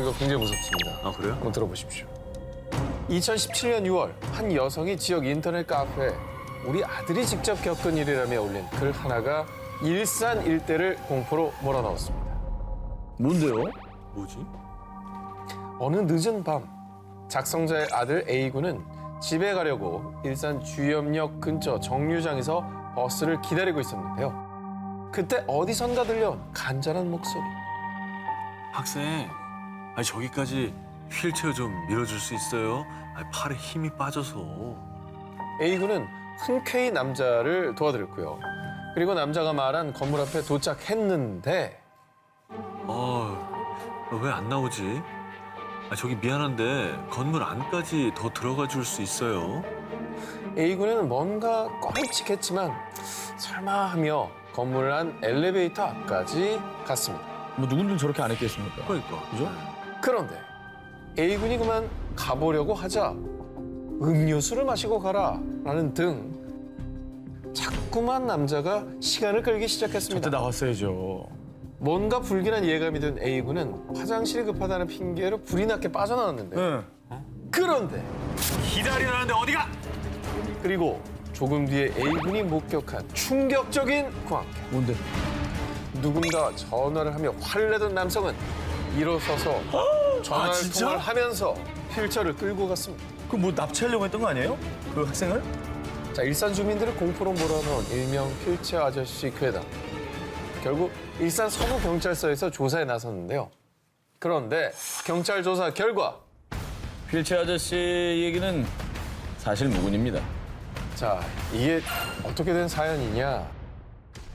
이거 굉장히 무섭습니다. 아, 그래요? 한번 들어보십시오. 2017년 6월 한 여성이 지역 인터넷 카페에 우리 아들이 직접 겪은 일이라며 올린 글 하나가 일산 일대를 공포로 몰아넣었습니다. 뭔데요? 뭐지? 어느 늦은 밤 작성자의 아들 A군은 집에 가려고 일산 주염역 근처 정류장에서 버스를 기다리고 있었는데요. 그때 어디선가 들려온 간절한 목소리. 학생, 아니 저기까지 휠체어 좀 밀어줄 수 있어요? 아니, 팔에 힘이 빠져서. A군은 흔쾌히 남자를 도와드렸고요. 그리고 남자가 말한 건물 앞에 도착했는데 왜 안 나오지? 아, 저기 미안한데 건물 안까지 더 들어가 줄 수 있어요? A군은 뭔가 꺼림칙했지만 설마 하며 건물 안 엘리베이터 앞까지 갔습니다. 뭐 누군들 저렇게 안 했겠습니까? 그러니까. 그죠? 그런데 A군이 그만 가보려고 하자 음료수를 마시고 가라라는 등 자꾸만 남자가 시간을 끌기 시작했습니다. 저때 나왔어야죠. 뭔가 불길한 예감이 든 A군은 화장실이 급하다는 핑계로 불이 나게 빠져나왔는데 네. 그런데 기다리라는데 어디가? 그리고 조금 뒤에 A군이 목격한 충격적인 광경. 뭔데? 누군가 전화를 하며 화를 내던 남성은 일어서서 전화를 진짜? 통화를 하면서 휠체어를 끌고 갔습니다. 그 뭐 납치하려고 했던 거 아니에요? 그 학생을? 자, 일산 주민들을 공포로 몰아넣은 일명 휠체어 아저씨 괴담. 결국 일산 서부경찰서에서 조사에 나섰는데요. 그런데 경찰 조사 결과 휠체어 아저씨 얘기는 사실 무근입니다. 자, 이게 어떻게 된 사연이냐.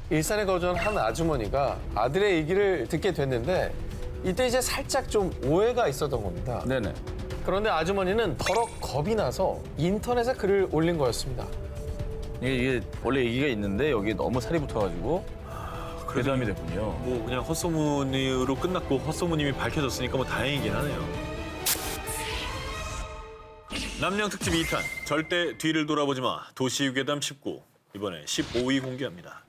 일산에 거주한 한 아주머니가 아들의 얘기를 듣게 됐는데 이때 이제 살짝 좀 오해가 있었던 겁니다. 네네. 그런데 아주머니는 더러 겁이 나서 인터넷에 글을 올린 거였습니다. 이게 원래 얘기가 있는데 여기 너무 살이 붙어가지고 괴담이 됐군요. 뭐 그냥 헛소문으로 끝났고 헛소문임이 밝혀졌으니까 뭐 다행이긴 하네요. 남양 특집 2탄 절대 뒤를 돌아보지 마 도시유괴담 19 이번에 15위 공개합니다.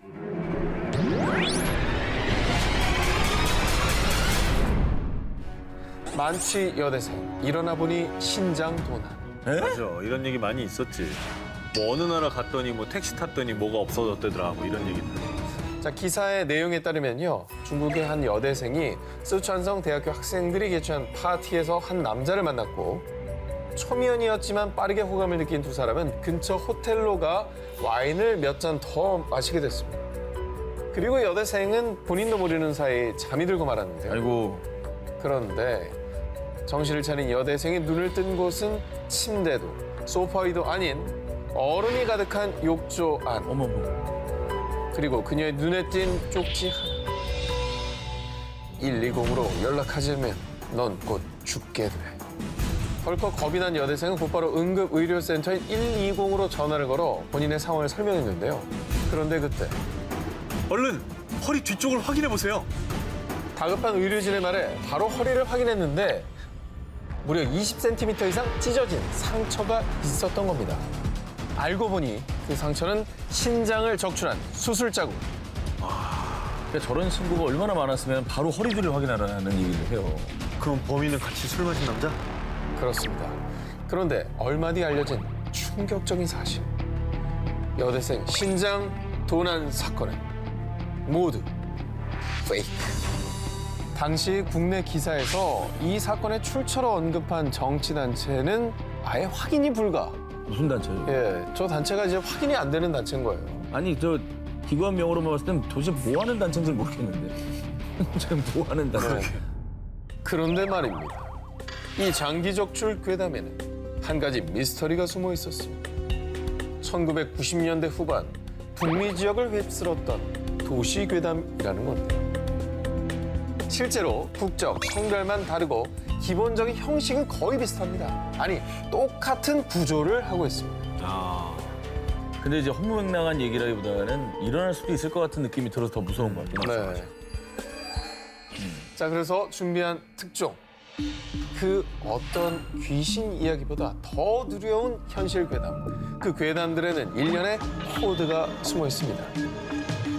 만취 여대생 일어나 보니 신장 도난. 맞아, 이런 얘기 많이 있었지. 뭐 어느 나라 갔더니 뭐 택시 탔더니 뭐가 없어졌대더라 뭐 이런 얘기들. 자, 기사의 내용에 따르면요. 중국의 한 여대생이 쓰촨성 대학교 학생들이 개최한 파티에서 한 남자를 만났고 초면이었지만 빠르게 호감을 느낀 두 사람은 근처 호텔로 가 와인을 몇 잔 더 마시게 됐습니다. 그리고 여대생은 본인도 모르는 사이 잠이 들고 말았는데요. 아이고. 그런데 정신을 차린 여대생이 눈을 뜬 곳은 침대도 소파 위도 아닌 얼음이 가득한 욕조 안. 어머머. 그리고 그녀의 눈에 띈 쪽지 하나. 120으로 연락하지 않으면 넌 곧 죽게 돼. 덜컥 겁이 난 여대생은 곧바로 응급의료센터인 120으로 전화를 걸어 본인의 상황을 설명했는데요. 그런데 그때 얼른 허리 뒤쪽을 확인해 보세요. 다급한 의료진의 말에 바로 허리를 확인했는데 무려 20cm 이상 찢어진 상처가 있었던 겁니다. 알고 보니 그 상처는 신장을 적출한 수술 자국. 그러니까 저런 신고가 얼마나 많았으면 바로 허리 뒤를 확인하라는 얘기를 해요. 그럼 범인은 같이 술 마신 남자? 그렇습니다. 그런데 얼마 뒤 알려진 충격적인 사실. 여대생 신장 도난 사건은 모두 페이크. 당시 국내 기사에서 이 사건의 출처로 언급한 정치단체는 아예 확인이 불가. 무슨 단체예요? 예, 저 단체가 이제 확인이 안 되는 단체인 거예요. 아니 저 기관명으로만 봤을 땐 도대체 뭐 하는 단체인지 모르겠는데. 지금 뭐 하는 단체? 그런데 말입니다. 이 장기적출 괴담에는 한 가지 미스터리가 숨어 있었습니다. 1990년대 후반 북미 지역을 휩쓸었던 도시 괴담이라는 건데요. 실제로 국적, 성별만 다르고 기본적인 형식은 거의 비슷합니다. 아니, 똑같은 구조를 하고 있습니다. 근데 이제 허무맹랑한 얘기라기보다는 일어날 수도 있을 것 같은 느낌이 들어서 더 무서운 것 같긴 해요. 네. 자, 그래서 준비한 특종. 그 어떤 귀신 이야기보다 더 두려운 현실 괴담. 그 괴담들에는 일련의 코드가 숨어 있습니다.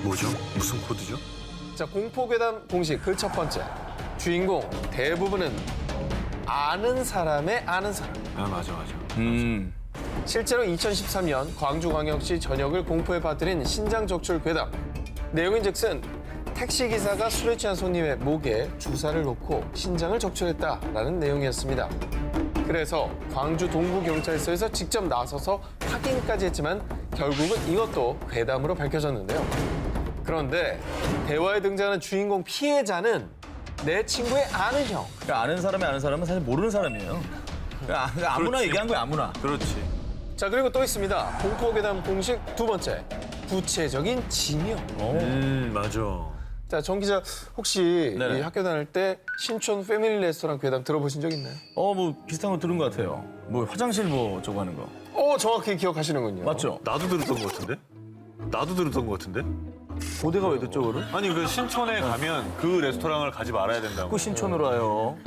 뭐죠? 무슨 코드죠? 자, 공포 괴담 공식 그 첫 번째. 주인공 대부분은 아는 사람의 아는 사람. 아, 맞아. 실제로 2013년 광주광역시 전역을 공포에 빠뜨린 신장적출 괴담. 내용인즉슨 택시기사가 술에 취한 손님의 목에 주사를 놓고 신장을 적출했다라는 내용이었습니다. 그래서 광주 동부경찰서에서 직접 나서서 확인까지 했지만 결국은 이것도 괴담으로 밝혀졌는데요. 그런데 대화에 등장하는 주인공 피해자는 내 친구의 아는 형. 그러니까 아는 사람이 아는 사람은 사실 모르는 사람이에요. 그러니까 아무나 그렇지. 얘기한 거야, 아무나. 그렇지. 자, 그리고 또 있습니다. 공포괴담 공식 두 번째. 구체적인 지명. 맞아. 자, 정 기자, 혹시 네네. 이 학교 다닐 때 신촌 패밀리 레스토랑 괴담 들어보신 적 있나요? 뭐 비슷한 거 들은 것 같아요. 뭐 화장실 뭐 저거 하는 거. 정확히 기억하시는군요. 맞죠? 나도 들었던 것 같은데? 고대가 왜 듣죠, 그를? 아니, 그 신촌에 가면 그 레스토랑을 가지 말아야 된다고. 그 신촌으로 와요.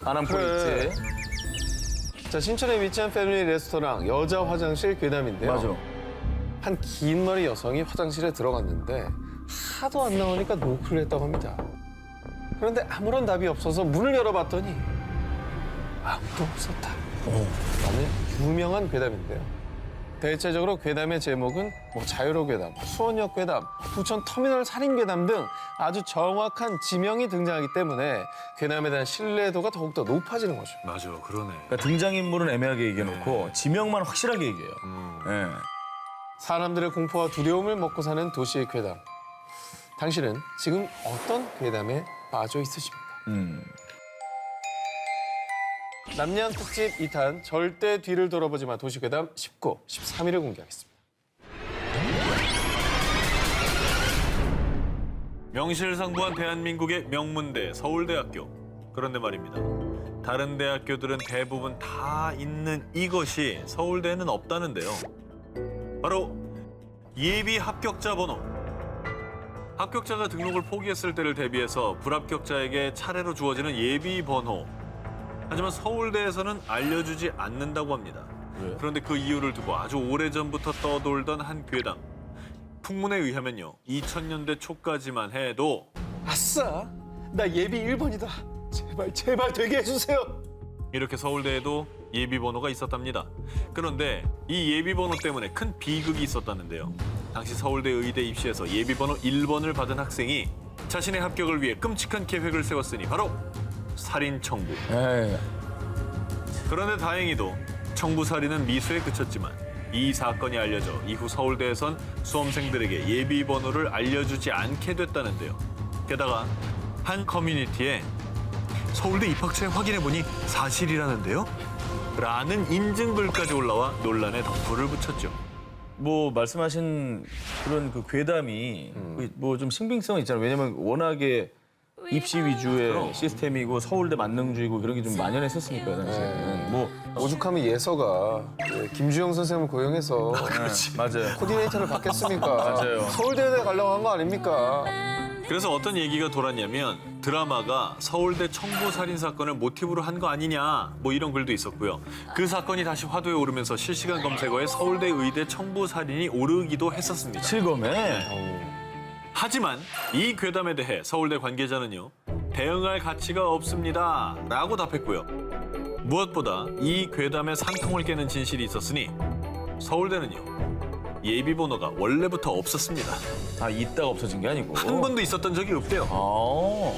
아남포 그래. 있지. 자, 신촌에 위치한 패밀리 레스토랑 여자 화장실 괴담인데요. 맞아. 한 긴 머리 여성이 화장실에 들어갔는데 하도 안 나오니까 노크를 했다고 합니다. 그런데 아무런 답이 없어서 문을 열어봤더니 아무도 없었다. 라는 유명한 괴담인데요. 대체적으로 괴담의 제목은 자유로 괴담, 수원역 괴담, 부천 터미널 살인 괴담 등 아주 정확한 지명이 등장하기 때문에 괴담에 대한 신뢰도가 더욱더 높아지는 거죠. 맞아, 그러네. 그러니까 등장인물은 애매하게 얘기해놓고 지명만 확실하게 얘기해요. 예. 사람들의 공포와 두려움을 먹고 사는 도시의 괴담. 당신은 지금 어떤 괴담에 빠져 있으십니까? 남양 특집 2탄 절대 뒤를 돌아보지 마 도시괴담 19, 13일을 공개하겠습니다. 명실상부한 대한민국의 명문대 서울대학교. 그런데 말입니다. 다른 대학교들은 대부분 다 있는 이것이 서울대에는 없다는데요. 바로 예비 합격자 번호. 합격자가 등록을 포기했을 때를 대비해서 불합격자에게 차례로 주어지는 예비 번호. 하지만 서울대에서는 알려주지 않는다고 합니다. 왜? 그런데 그 이유를 두고 아주 오래전부터 떠돌던 한 괴담. 풍문에 의하면요. 2000년대 초까지만 해도 아싸! 나 예비 1번이다. 제발 되게 해주세요. 이렇게 서울대에도 예비번호가 있었답니다. 그런데 이 예비번호 때문에 큰 비극이 있었다는데요. 당시 서울대 의대 입시에서 예비번호 1번을 받은 학생이 자신의 합격을 위해 끔찍한 계획을 세웠으니 바로 살인 청부. 에이. 그런데 다행히도 청부 살인은 미수에 그쳤지만 이 사건이 알려져 이후 서울대에선 수험생들에게 예비번호를 알려주지 않게 됐다는데요. 게다가 한 커뮤니티에 서울대 입학처에 확인해보니 사실이라는데요? 라는 인증글까지 올라와 논란에 덩불을 붙였죠. 뭐 말씀하신 그런 그 괴담이 뭐 좀 신빙성이 있잖아요. 왜냐면 워낙에 입시 위주의 시스템이고 서울대 만능주의고 그런 게 좀 만연했었으니까 당시에는. 뭐 오죽하면 예서가 김주영 선생님을 고용해서 맞아요. 코디네이터를 받겠습니까? 맞아요. 서울대에 가려고 한 거 아닙니까? 그래서 어떤 얘기가 돌았냐면 드라마가 서울대 청부 살인 사건을 모티브로 한 거 아니냐 뭐 이런 글도 있었고요. 그 사건이 다시 화두에 오르면서 실시간 검색어에 서울대 의대 청부 살인이 오르기도 했었습니다. 실검에 하지만 이 괴담에 대해 서울대 관계자는요. 대응할 가치가 없습니다 라고 답했고요. 무엇보다 이 괴담의 산통을 깨는 진실이 있었으니 서울대는요. 예비번호가 원래부터 없었습니다. 있다가 없어진 게 아니고. 한 번도 있었던 적이 없대요. 아.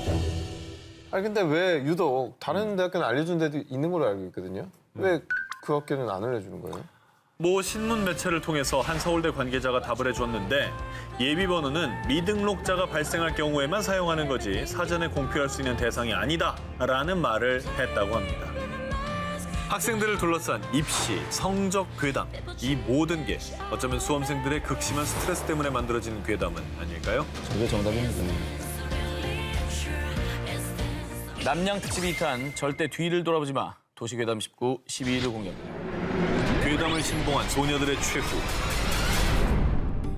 아니 근데 왜 유독 다른 대학교는 알려준 데도 있는 걸로 알고 있거든요. 왜 그 학교는 안 알려주는 거예요? 모 신문 매체를 통해서 한 서울대 관계자가 답을 해줬는데 예비번호는 미등록자가 발생할 경우에만 사용하는 거지 사전에 공표할 수 있는 대상이 아니다라는 말을 했다고 합니다. 학생들을 둘러싼 입시, 성적 괴담, 이 모든 게 어쩌면 수험생들의 극심한 스트레스 때문에 만들어지는 괴담은 아닐까요? 저게 정답입니다. 남양 특집 2탄 절대 뒤를 돌아보지 마. 도시괴담 19, 12일을 공개합니다. 괴담을 신봉한 소녀들의 최후.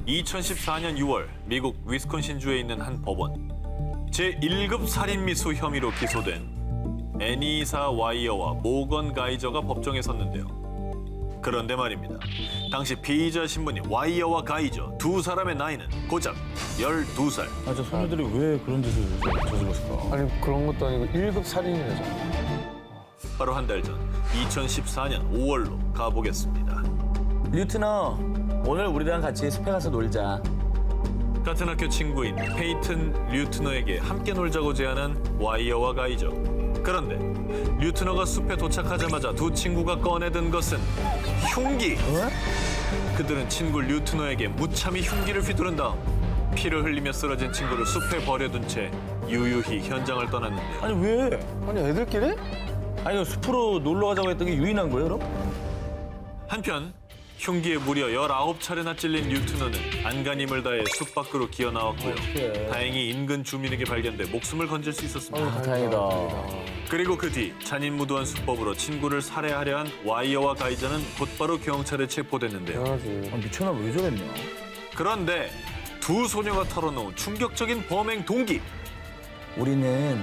2014년 6월 미국 위스콘신주에 있는 한 법원. 제1급 살인 미수 혐의로 기소된 애니사 와이어와 모건 가이저가 법정에 섰는데요. 그런데 말입니다. 당시 피의자 신분인 와이어와 가이저 두 사람의 나이는 고작 12살. 저 소녀들이 왜 그런 짓을 저질렀을까? 아니 그런 것도 아니고 1급 살인이라잖아. 바로 한 달 전 2014년 5월로 가보겠습니다. 류트너, 오늘 우리랑 같이 숲에 가서 놀자. 같은 학교 친구인 페이튼 류트너에게 함께 놀자고 제안한 와이어와 가이저. 그런데 류트너가 숲에 도착하자마자 두 친구가 꺼내든 것은 흉기. 그들은 친구 류트너에게 무참히 흉기를 휘두른 다음 피를 흘리며 쓰러진 친구를 숲에 버려둔 채 유유히 현장을 떠났는데요. 아니 왜? 아니 애들끼리? 아니 숲으로 놀러 가자고 했던 게 유인한 거예요, 그럼? 한편 흉기에 무려 19차례나 찔린 류트너는 안간힘을 다해 숲 밖으로 기어 나왔고요. 어떡해. 다행히 인근 주민에게 발견돼 목숨을 건질 수 있었습니다. 아, 다행이다. 그리고 그 뒤 잔인무도한 수법으로 친구를 살해하려 한 와이어와 가이저는 곧바로 경찰에 체포됐는데요. 당연하지. 아, 미쳤나 왜 저랬냐? 그런데 두 소녀가 털어놓은 충격적인 범행 동기. 우리는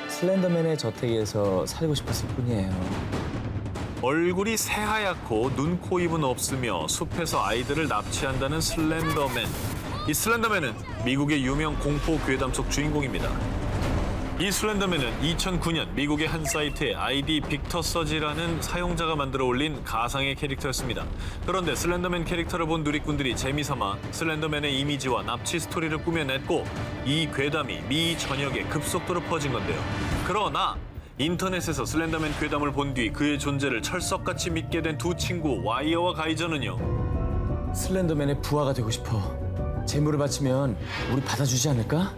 슬렌더맨의 저택에서 살고 싶었을 뿐이에요. 얼굴이 새하얗고 눈, 코, 입은 없으며 숲에서 아이들을 납치한다는 슬렌더맨. 이 슬렌더맨은 미국의 유명 공포 괴담 속 주인공입니다. 이 슬렌더맨은 2009년 미국의 한 사이트에 아이디 빅터 서지라는 사용자가 만들어 올린 가상의 캐릭터였습니다. 그런데 슬렌더맨 캐릭터를 본 누리꾼들이 재미삼아 슬렌더맨의 이미지와 납치 스토리를 꾸며냈고 이 괴담이 미 전역에 급속도로 퍼진 건데요. 그러나 인터넷에서 슬렌더맨 괴담을 본 뒤 그의 존재를 철석같이 믿게 된 두 친구 와이어와 가이저는요. 슬렌더맨의 부하가 되고 싶어. 재물을 바치면 우리 받아주지 않을까?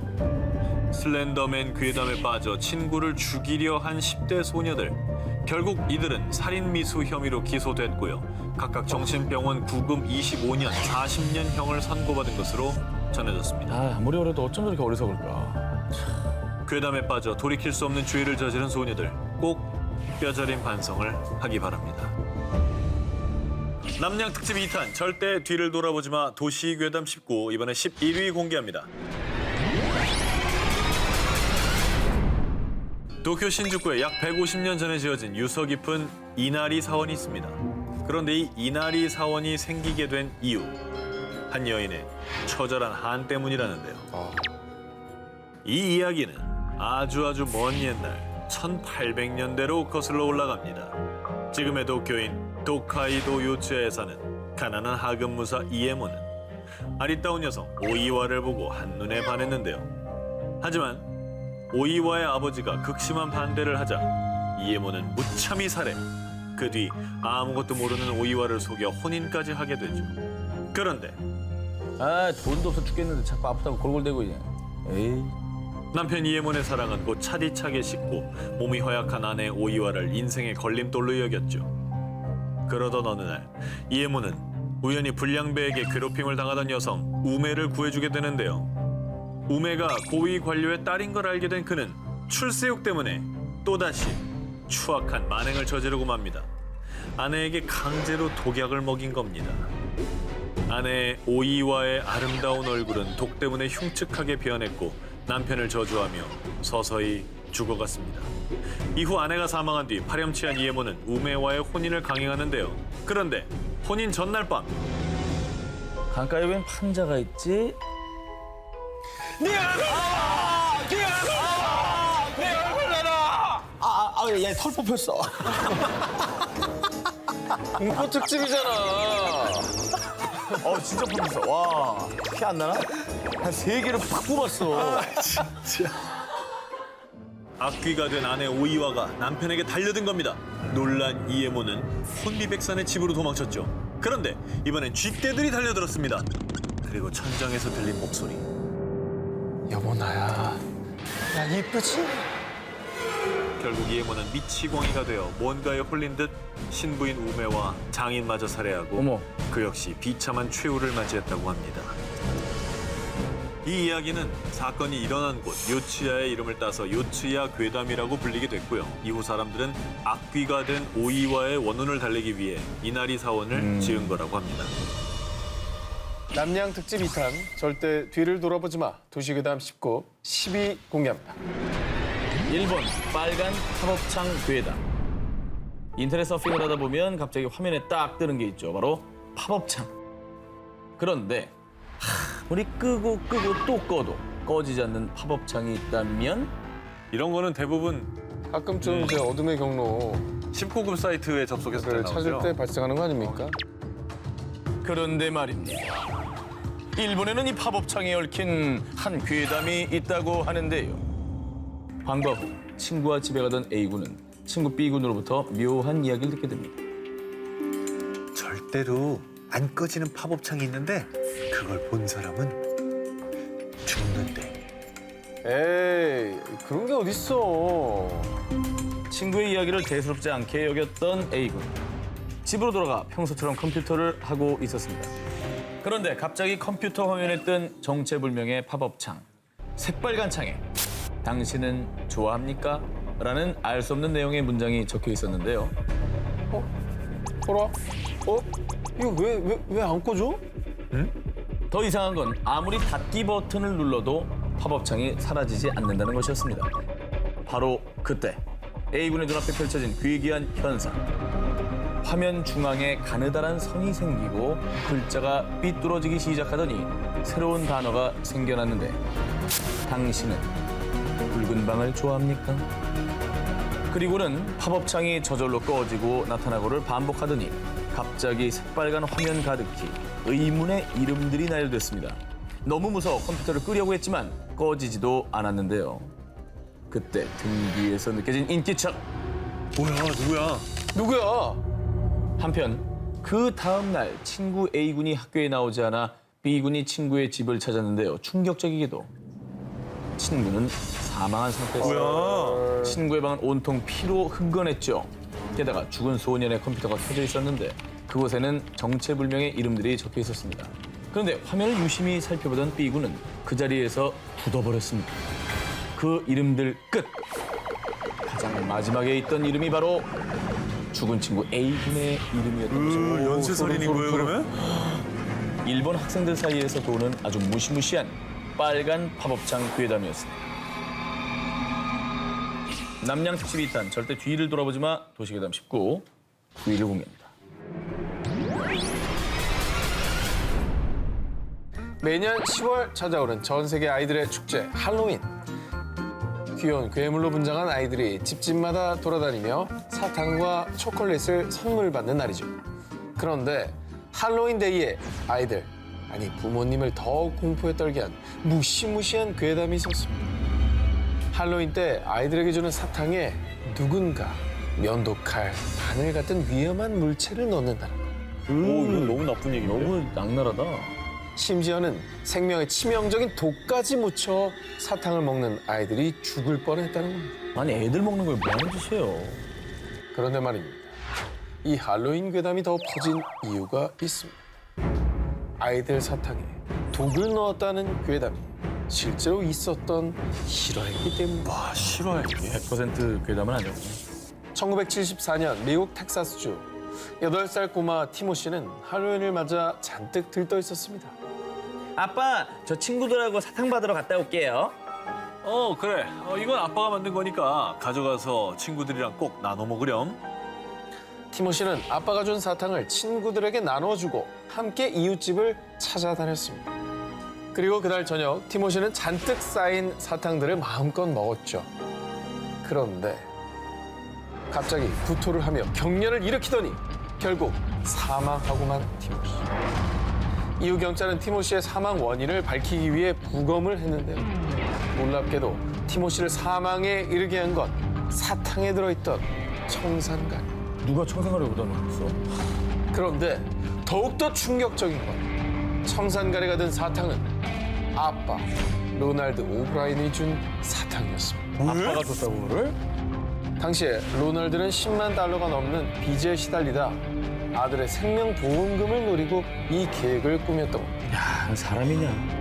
슬렌더맨 괴담에 빠져 친구를 죽이려 한 10대 소녀들. 결국 이들은 살인미수 혐의로 기소됐고요. 각각 정신병원 구금 25년, 40년형을 선고받은 것으로 전해졌습니다. 아, 아무리 어려도 어쩜 저렇게 어리석을까? 괴담에 빠져 돌이킬 수 없는 죄를 저지른 소녀들. 꼭 뼈저린 반성을 하기 바랍니다. 남양 특집 2탄 절대 뒤를 돌아보지 마 도시 괴담 19 이번에 11위 공개합니다. 도쿄 신주쿠에 약 150년 전에 지어진 유서 깊은 이나리 사원이 있습니다. 그런데 이 이나리 사원이 생기게 된 이유, 한 여인의 처절한 한 때문이라는데요. 이 이야기는 아주 먼 옛날 1800년대로 거슬러 올라갑니다. 지금의 도쿄인 도카이도 요츠에 사는 가난한 하급무사 이에모는 아리따운 여성 오이와를 보고 한눈에 반했는데요. 하지만 오이와의 아버지가 극심한 반대를 하자 이에모는 무참히 살해. 그 뒤 아무것도 모르는 오이와를 속여 혼인까지 하게 되죠. 그런데 아, 돈도 없어 죽겠는데 자꾸 아프다고 골골대고 그냥. 에이. 남편 이에몬의 사랑은 곧 차디차게 식고 몸이 허약한 아내 오이와를 인생의 걸림돌로 여겼죠. 그러던 어느 날 이에몬은 우연히 불량배에게 괴롭힘을 당하던 여성 우메를 구해주게 되는데요. 우메가 고위 관료의 딸인 걸 알게 된 그는 출세욕 때문에 또다시 추악한 만행을 저지르고 맙니다. 아내에게 강제로 독약을 먹인 겁니다. 아내 오이와의 아름다운 얼굴은 독 때문에 흉측하게 변했고 남편을 저주하며 서서히 죽어갔습니다. 이후 아내가 사망한 뒤 파렴치한 이에모는 우메와의 혼인을 강행하는데요. 그런데 혼인 전날 밤 강가에 웬 판자가 있지? 얘털 뽑혔어. 공포 특집이잖아. 진짜 뽑혔어. 와, 피 안 나나? 한 3개를 팍 뽑았어. 악귀가 된 아내 오이와가 남편에게 달려든 겁니다. 놀란 이에모는 혼비백산의 집으로 도망쳤죠. 그런데 이번엔 쥐떼들이 달려들었습니다. 그리고 천장에서 들린 목소리. 여보 나야. 야 이쁘지? 결국 이에모는 미치광이가 되어 뭔가에 홀린 듯 신부인 우메와 장인마저 살해하고 어머. 그 역시 비참한 최후를 맞이했다고 합니다. 이 이야기는 사건이 일어난 곳 요츠야의 이름을 따서 요츠야 괴담이라고 불리게 됐고요. 이후 사람들은 악귀가 된 오이와의 원혼을 달래기 위해 이나리 사원을 지은 거라고 합니다. 남양 특집 2탄 절대 뒤를 돌아보지 마 도시괴담 19 10위 공개합니다. 1번 빨간 팝업창 괴담. 인터넷 서핑을 하다 보면 갑자기 화면에 딱 뜨는 게 있죠. 바로 팝업창. 그런데 아무리 끄고 또 꺼도 꺼지지 않는 팝업창이 있다면 이런 거는 대부분 가끔좀 이제 어둠의 경로 19금 사이트에 접속했을 때 를 나오죠. 찾을 때 발생하는 거 아닙니까? 그런데 말입니다. 일본에는 이 팝업창에 얽힌 한 괴담이 있다고 하는데요. 방과 후 친구와 집에 가던 A군은 친구 B군으로부터 묘한 이야기를 듣게 됩니다. 절대로 안 꺼지는 팝업창이 있는데 그걸 본 사람은 죽는데. 에이, 그런 게 어딨어. 친구의 이야기를 대수롭지 않게 여겼던 A군. 집으로 돌아가 평소처럼 컴퓨터를 하고 있었습니다. 그런데 갑자기 컴퓨터 화면에 뜬 정체불명의 팝업창. 새빨간 창에 당신은 좋아합니까? 라는 알 수 없는 내용의 문장이 적혀 있었는데요. 보라? 이거 왜 안 꺼져? 더 이상한 건 아무리 닫기 버튼을 눌러도 팝업창이 사라지지 않는다는 것이었습니다. 바로 그때 A군의 눈앞에 펼쳐진 괴기한 현상. 화면 중앙에 가느다란 선이 생기고 글자가 삐뚤어지기 시작하더니 새로운 단어가 생겨났는데 당신은 붉은 방을 좋아합니까? 그리고는 팝업창이 저절로 꺼지고 나타나고를 반복하더니 갑자기 새빨간 화면 가득히 의문의 이름들이 나열됐습니다. 너무 무서워 컴퓨터를 끄려고 했지만 꺼지지도 않았는데요. 그때 등 뒤에서 느껴진 인기척. 뭐야, 누구야? 누구야? 한편 그 다음 날 친구 A군이 학교에 나오지 않아 B군이 친구의 집을 찾았는데요. 충격적이게도 친구는 사망한 상태였어요. 뭐야? 친구의 방은 온통 피로 흥건했죠. 게다가 죽은 소년의 컴퓨터가 켜져 있었는데 그곳에는 정체불명의 이름들이 적혀 있었습니다. 그런데 화면을 유심히 살펴보던 B군은 그 자리에서 굳어버렸습니다. 그 이름들 끝! 가장 마지막에 있던 이름이 바로 죽은 친구 A군의 이름이었던 거죠. 연쇄살인인 거예요, 그러면? 일본 학생들 사이에서 도는 아주 무시무시한 빨간 팝업창 괴담이었습니다. 남양 특집 2탄 절대 뒤를 돌아보지 마 도시괴담 19 9위를 공개합니다. 매년 10월 찾아오는 전 세계 아이들의 축제 할로윈. 귀여운 괴물로 분장한 아이들이 집집마다 돌아다니며 사탕과 초콜릿을 선물 받는 날이죠. 그런데 할로윈 데이에 아이들, 아니 부모님을 더욱 공포에 떨게 한 무시무시한 괴담이 있었습니다. 할로윈 때 아이들에게 주는 사탕에 누군가 면도칼, 바늘 같은 위험한 물체를 넣는다는 것. 오, 이건 너무 나쁜 얘기인데? 너무 악랄하다. 심지어는 생명에 치명적인 독까지 묻혀 사탕을 먹는 아이들이 죽을 뻔했다는 겁니다. 아니 애들 먹는 걸 뭐 하는 짓이에요? 그런데 말입니다. 이 할로윈 괴담이 더 퍼진 이유가 있습니다. 아이들 사탕에 독을 넣었다는 괴담이 실제로 있었던 실화이기 때문입니다. 와, 실화야, 이게. 100% 괴담은 아니었고. 1974년 미국 텍사스주 8살 꼬마 티모 씨는 할로윈을 맞아 잔뜩 들떠 있었습니다. 아빠, 저 친구들하고 사탕 받으러 갔다 올게요. 그래. 이건 아빠가 만든 거니까 가져가서 친구들이랑 꼭 나눠 먹으렴. 티모 씨는 아빠가 준 사탕을 친구들에게 나눠주고 함께 이웃집을 찾아다녔습니다. 그리고 그날 저녁 티모 씨는 잔뜩 쌓인 사탕들을 마음껏 먹었죠. 그런데 갑자기 구토를 하며 경련을 일으키더니 결국 사망하고만 티모 씨. 이후 경찰은 티모 씨의 사망 원인을 밝히기 위해 부검을 했는데요. 놀랍게도 티모 씨를 사망에 이르게 한 건 사탕에 들어있던 청산가리. 누가 청산가리 여기다 넣었어? 그런데 더욱더 충격적인 건 청산가리가 든 사탕은 아빠 로날드 오브라인이 준 사탕이었습니다. 아빠가 줬다고 그거를? 당시에 로널드는 10만 달러가 넘는 빚에 시달리다 아들의 생명보험금을 노리고 이 계획을 꾸몄던 겁니다. 야, 사람이냐?